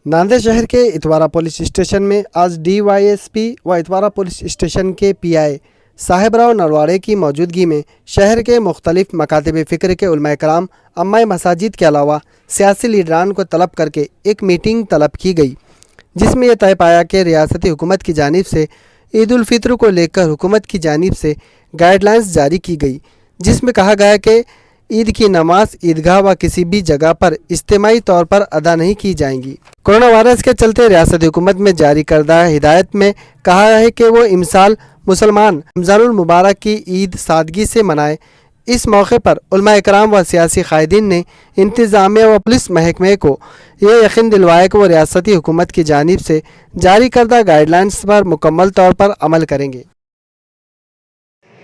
नांदेड़ शहर के Itwara police station में आज DYSP व इतवारा पुलिस स्टेशन के PI साहेबराव नरवाड़े की मौजूदगी में शहर के मुख्तलिफ मकातब फ़िक्र के उलमा कराम, अम्माए मसाजिद के अलावा सियासी लीडरान को तलब करके एक मीटिंग तलब की गई, जिसमें यह तय पाया कि रियासती हुकूमत की जानिब से ईद उल फितर को लेकर हुकूमत की जानिब से गाइडलाइंस जारी की गई, जिसमें कहा गया कि ईद की नमाज ईदगाह व किसी भी जगह पर इज्तिमाई तौर पर अदा नहीं की जाएंगी। कोरोना वायरस के चलते रियासती हुकूमत में जारी करदा हिदायत में कहा है कि वो इमसाल मुसलमान रमज़ानुल मुबारक की ईद सादगी से मनाए। इस मौके पर उलमा इकराम व सियासी कायदीन ने इंतज़ामिया व पुलिस महकमे को ये यकीन दिलवाया कि वो रियासती हुकूमत की जानिब से जारी करदा गाइडलाइंस पर मुकम्मल तौर पर अमल करेंगे।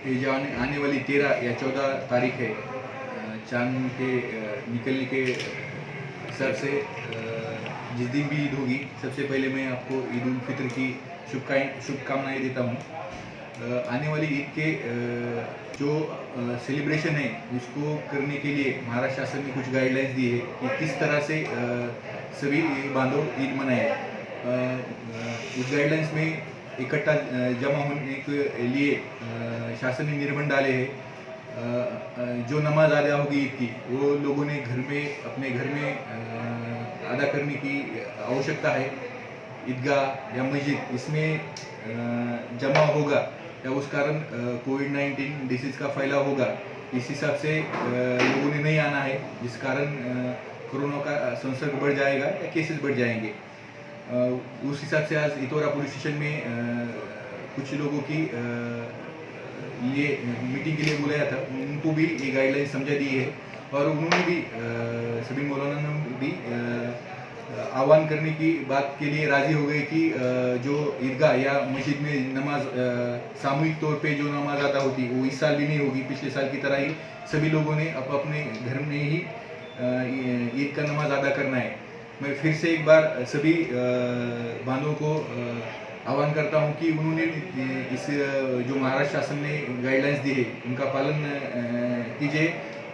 ये जो आने वाली 13 या 14 तारीख है, चांद के निकलने के हिसाब से जिस दिन भी ईद होगी, सबसे पहले मैं आपको ईद उल फितर की शुभकामनाएं देता हूँ। आने वाली ईद के जो सेलिब्रेशन है उसको करने के लिए महाराष्ट्र शासन ने कुछ गाइडलाइंस दी है कि किस तरह से सभी बांधव ईद मनाएं। उस गाइडलाइंस में इकट्ठा जमा होने के लिए शासन ने निर्बंध डाले हैं। जो नमाज अदा होगी ईद की, वो लोगों ने अपने घर में अदा करने की आवश्यकता है। ईदगाह या मस्जिद इसमें जमा होगा या उस कारण कोविड-19 डिसीज़ का फैलाव होगा, इस हिसाब से लोगों ने नहीं आना है, जिस कारण कोरोना का संसर्ग बढ़ जाएगा या केसेस बढ़ जाएंगे। उस हिसाब से आज इतवारा पुलिस स्टेशन में कुछ लोगों की लिए मीटिंग के लिए बुलाया था, उनको भी ये गाइडलाइन समझा दी है और उन्होंने भी सभी मौलाना ने भी आह्वान करने की बात के लिए राज़ी हो गए कि जो ईदगाह या मस्जिद में नमाज सामूहिक तौर पे जो नमाज अदा होती वो इस साल भी नहीं होगी, पिछले साल की तरह ही सभी लोगों ने अपने घर में ही ईद का नमाज अदा करना है। मैं फिर से एक बार सभी बांधवों को आह्वान करता हूं कि उन्होंने इस जो महाराष्ट्र शासन ने गाइडलाइंस दी है उनका पालन कीजिए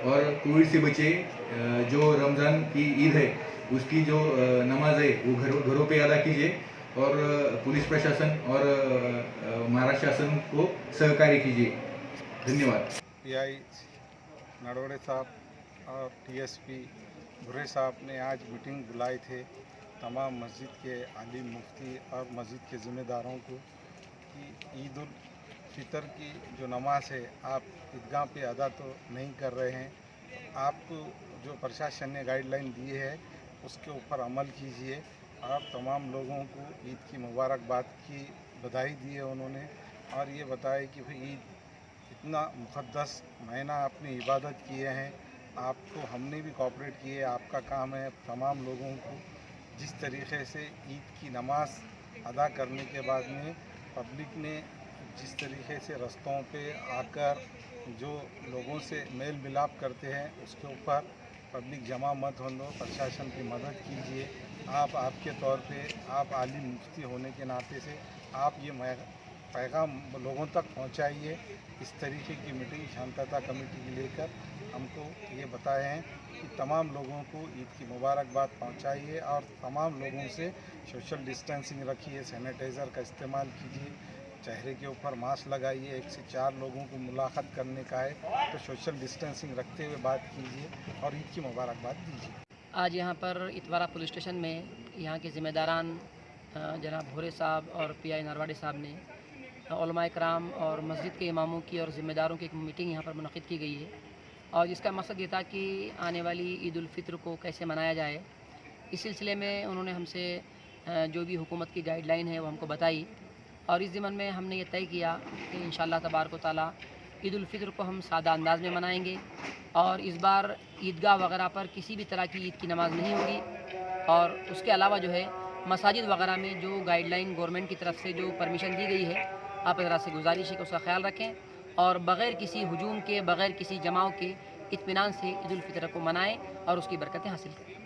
और कोविड से बचे। जो रमज़ान की ईद है उसकी जो नमाज है वो घरों पे अदा कीजिए और पुलिस प्रशासन और महाराष्ट्र शासन को सहकार्य कीजिए। धन्यवाद। PI नरवाड़े साहब और TSP भुरे साहब ने आज मीटिंग बुलाए थे तमाम मस्जिद के आलिम मुफ्ती और मस्जिद के ज़िम्मेदारों को कि ईद उल फितर की जो नमाज है आप ईदगाह पे अदा तो नहीं कर रहे हैं, आपको जो प्रशासन ने गाइडलाइन दी है उसके ऊपर अमल कीजिए। और तमाम लोगों को ईद की मुबारकबाद की बधाई दी है उन्होंने और ये बताया कि भाई ईद इतना मुक़द्दस महीना आपने इबादत किए हैं, आपको हमने भी कोऑपरेट किए। आपका काम है तमाम लोगों को जिस तरीक़े से ईद की नमाज अदा करने के बाद में पब्लिक ने जिस तरीक़े से रस्तों पे आकर जो लोगों से मेल मिलाप करते हैं उसके ऊपर पब्लिक जमा मत हो, प्रशासन की मदद कीजिए। आपके तौर पे आप आलिम मुफ्ती होने के नाते से आप ये पैगाम लोगों तक पहुंचाइए। इस तरीके की मीटिंग शांतता कमेटी की लेकर हमको ये बताए हैं कि तमाम लोगों को ईद की मुबारकबाद पहुंचाइए और तमाम लोगों से सोशल डिस्टेंसिंग रखिए, सैनिटाइज़र का इस्तेमाल कीजिए, चेहरे के ऊपर मास्क लगाइए। 1 से 4 लोगों को मुलाकात करने का है तो सोशल डिस्टेंसिंग रखते हुए बात कीजिए और ईद की मुबारकबाद दीजिए। आज यहाँ पर इतवारा पुलिस स्टेशन में यहाँ के ज़िम्मेदारान जनाब भुरे साहब और PI नरवाड़े साहब ने उलमा इकराम और मस्जिद के इमामों की और ज़िम्मेदारों की एक मीटिंग यहाँ पर मुनक़िद की गई है और जिसका मकसद ये था कि आने वाली ईद उल फितर को कैसे मनाया जाए। इस सिलसिले में उन्होंने हमसे जो भी हुकूमत की गाइडलाइन है वो हमको बताई और इस ज़िम्मन में हमने ये तय किया कि इंशाअल्लाह तबारक व तआला ईद उल फितर को हम सादा अंदाज में मनाएंगे और इस बार ईदगाह वगैरह पर किसी भी तरह की ईद की नमाज़ नहीं होगी। और उसके अलावा जो है मसाजिद वगैरह में जो गाइडलाइन गवर्नमेंट की तरफ से जो परमिशन दी गई है, आप ज़रा से गुजारिश है कि उसका ख्याल रखें और बग़ैर किसी हुजूम के, बग़ैर किसी जमाव के इत्मीनान से ईद उल फितर को मनाएं और उसकी बरकतें हासिल करें।